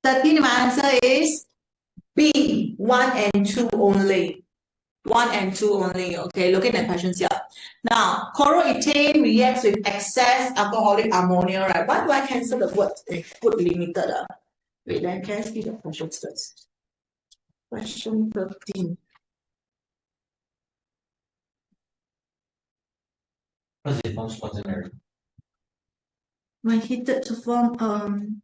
13, my answer is B, 1 and 2 only. 1 and 2 only. Okay, look at the questions here. Now, chloroethane reacts with excess alcoholic ammonia, right? Why do I cancel the word? Put limited. Wait, then can I see the questions first? Question 13. Because it forms quaternary. When heated to form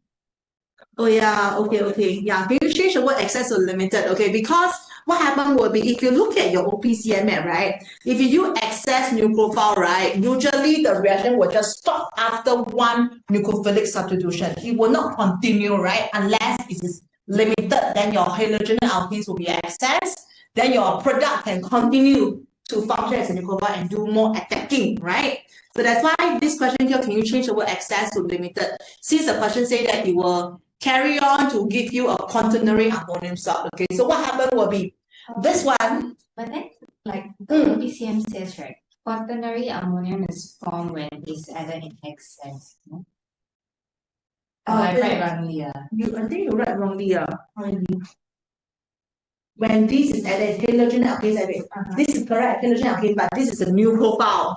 oh yeah, okay. Yeah, can you change the word excess to limited? Okay, because what happened will be if you look at your OPCM map, right? If you use excess nucleophile, right, usually the reaction will just stop after one nucleophilic substitution. It will not continue, right? Unless it is limited, then your halogen alkenes will be excess. Then your product can continue to function as a nucleophile and do more attacking, right? So that's why this question here, can you change the word excess to limited? Since the question say that it will carry on to give you a quaternary ammonium salt. Okay, so what happened will be this one. But then, like the PCM says, right, quaternary ammonium is formed when it's added in excess. No? I write wrongly. I think you write wrongly. When this is added, halogen alkanes, this is correct, halogen alkanes, but this is a nucleophile.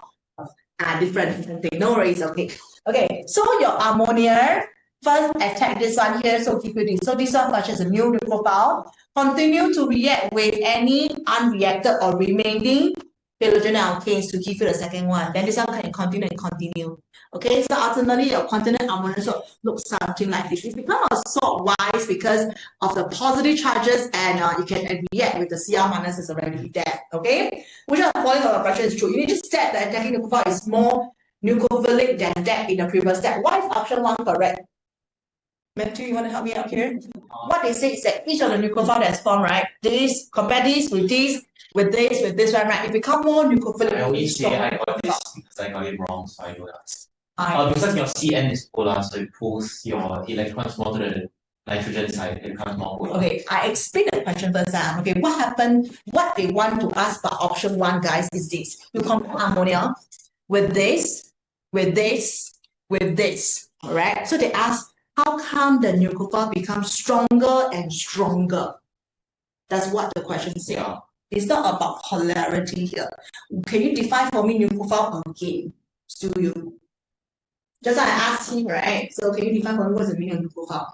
Different thing. No worries. Okay. Okay. So your ammonia first attack this one here, so keep it in. So this one functions as a new nucleophile. Continue to react with any unreacted or remaining halogen alkanes to give you the second one. Then this one can continue and continue. Okay, so ultimately your quaternary ammonium salt looks something like this. It becomes a salt wise because of the positive charges and you can react with the Cr minus is already there. Okay, which of the following of the pressure is true? You need to set the attacking nucleophile is more nucleophilic than that in the previous step. Why is option 1 correct? Matthew, you want to help me out here? What they say is that each of the nucleophile that's formed, right? This, compare this with this, with this one, right? It becomes more nucleophilic. I only say I got this because I got it wrong, so I know that. Because your Cn is polar, so it pulls your electrons more to the nitrogen side, it becomes more polar. Okay, I explain the question first. Okay, what happened? What they want to ask for option 1, guys, is this. You compare ammonia with this, with this, with this. Alright? So they ask, how come the nucleophile becomes stronger and stronger? That's what the question says. Yeah. It's not about polarity here. Can you define for me nucleophile again? Do you? Just like I asked him, right? So can you define for me what's the meaning of nucleophile?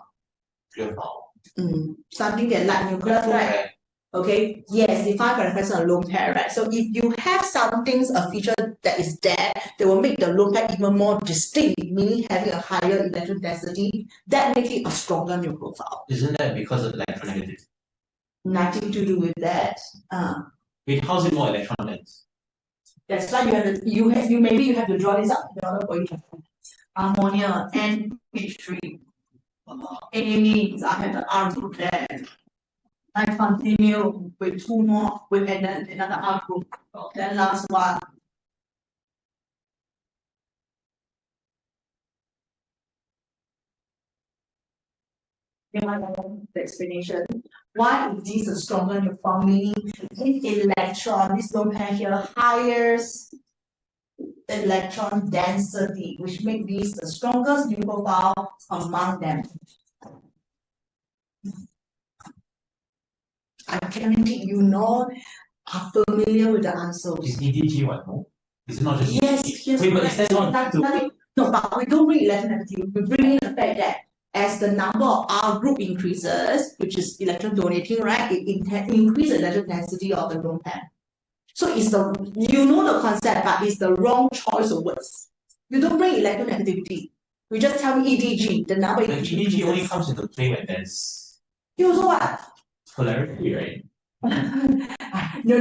Something that like nucleus, right? Okay. Yes, defined by the presence of lone pair, right? So if you have something, a feature that is there, that will make the lone pair even more distinct, meaning having a higher electron density, that makes it a stronger nucleophile. Isn't that because of electronegativity? Nothing to do with that. Wait, how's it more electron dense? That's why you have to draw this up in order for you to ammonia and H3. It means I have the R group there. I continue with 2 more with another R group. Then last one. The explanation. Why is this a stronger nucleophile? Meaning this electron, this lone pair here, higher electron density, which makes this the strongest nucleophile among them. I guarantee you know are familiar with the answers. Is EDG what? No? It's not just yes. Wait, but is that not no, but we don't bring electronegativity. We bring in the fact that as the number of R group increases, which is electron donating, right, it increases the electron density of the lone pair. So it's you know the concept, but it's the wrong choice of words. You don't bring electronegativity. We just tell me EDG, the number but EDG only comes into play when there's what? Polarity, right? No.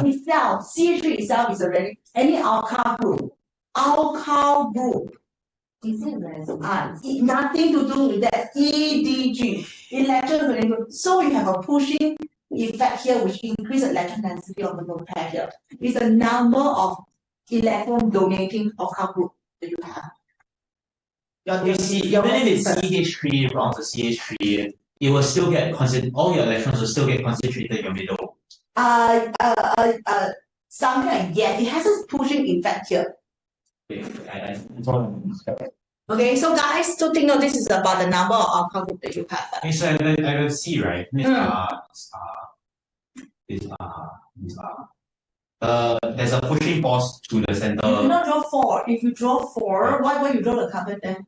Itself, CH3 itself is already any alkyl group. Alkyl group. Is it less? Nothing to do with that. EDG, electron. So we have a pushing effect here, which increases the electron density of the lone pair here. It's the number of electron donating alkyl group that you have. You see, even if it's CH3 bound to CH3, it will still get all your electrons will still get concentrated in your middle. Something like yes, it has a pushing effect here. Okay, Okay, so guys, so take note, this is about the number of alkyl group that you have. Okay, so I can see, right? There's a pushing force to the center. You cannot draw 4. If you draw 4, why you draw the carbon then?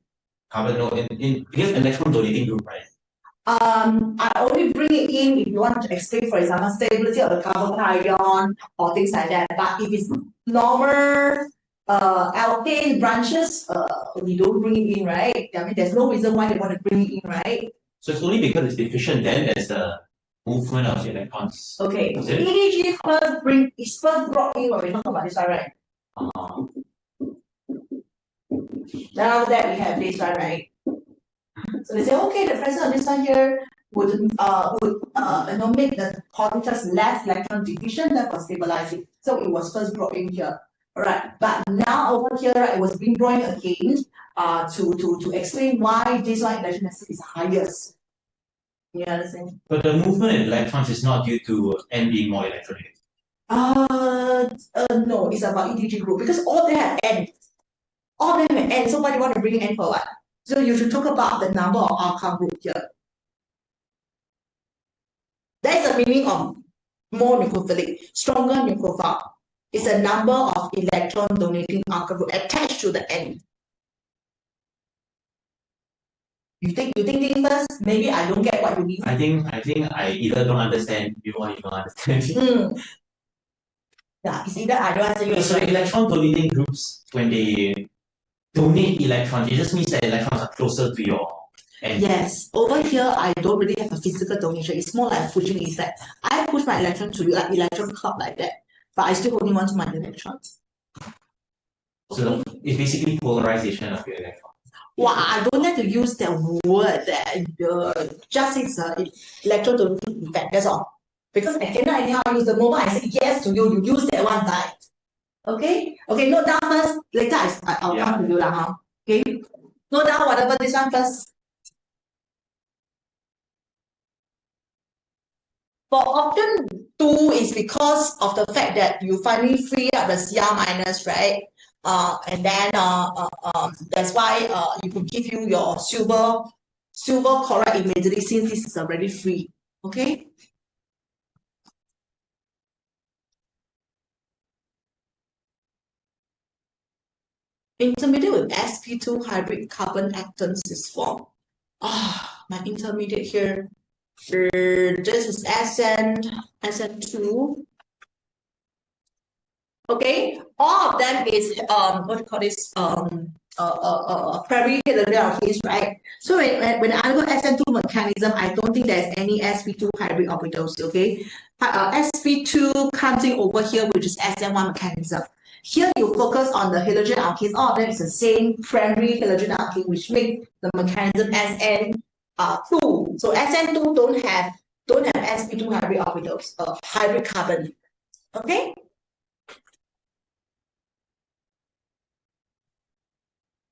Carbon, no, because electron donating group, right? I only bring it in if you want to explain, for example, stability of the carbon ion or things like that. But if it's normal alkane branches, we don't bring it in, right? I mean, there's no reason why they want to bring it in, right? So it's only because it's deficient, then there's the movement of the electrons. Okay. EDG is first brought in when we talk about this one, right? Then after that we have this one, right? So they say, okay, the presence of this one here would make the particles less electron deficient, therefore stabilize it. So it was first brought in here. Alright, but now over here, right, it was being brought in again to explain why this one electron density is highest. You understand? But the movement in electrons is not due to N being more electronegative. No, it's about EDG group because all they have N. All of them have N, so why do you want to bring N for what? So you should talk about the number of alkyl group here. That's the meaning of more nucleophilic, stronger nucleophile. It's a number of electron donating alkyl group attached to the N. You think first? Maybe I don't get what you mean. I think I either don't understand you or you don't understand. Yeah, it's either I don't understand you. So electron donating groups, when they donate electrons, it just means that electrons are closer to your end. Yes. Over here, I don't really have a physical donation. It's more like pushing effect. I push my electron to you like electron club like that, but I still holding on to my electrons. So it's basically polarization of your electron. Well, I don't have to use that word that just it's electron donating effect. That's all. Because I cannot anyhow use the moment I say yes to you, you use that one time. Okay? Okay, note down first. Later I'll come to you lah, huh? Okay? Note down whatever this one first. For option 2 is because of the fact that you finally free up the Cr minus, right? And then that's why it could give you your silver chloride immediately since this is already free. Okay? Intermediate with sp2 hybrid carbon atoms is formed. My intermediate here. This is SN2. Okay, all of them is what do you call this? Primary halogen alkanes, right? So when I go SN2 mechanism, I don't think there's any sp2 hybrid orbitals. Okay, sp2 comes in over here, which is SN1 mechanism. Here you focus on the halogen alkanes. All of them is the same primary halogen alkane, which make the mechanism SN2. So SN2 don't have sp2 hybrid orbitals, hybrid carbon. Okay.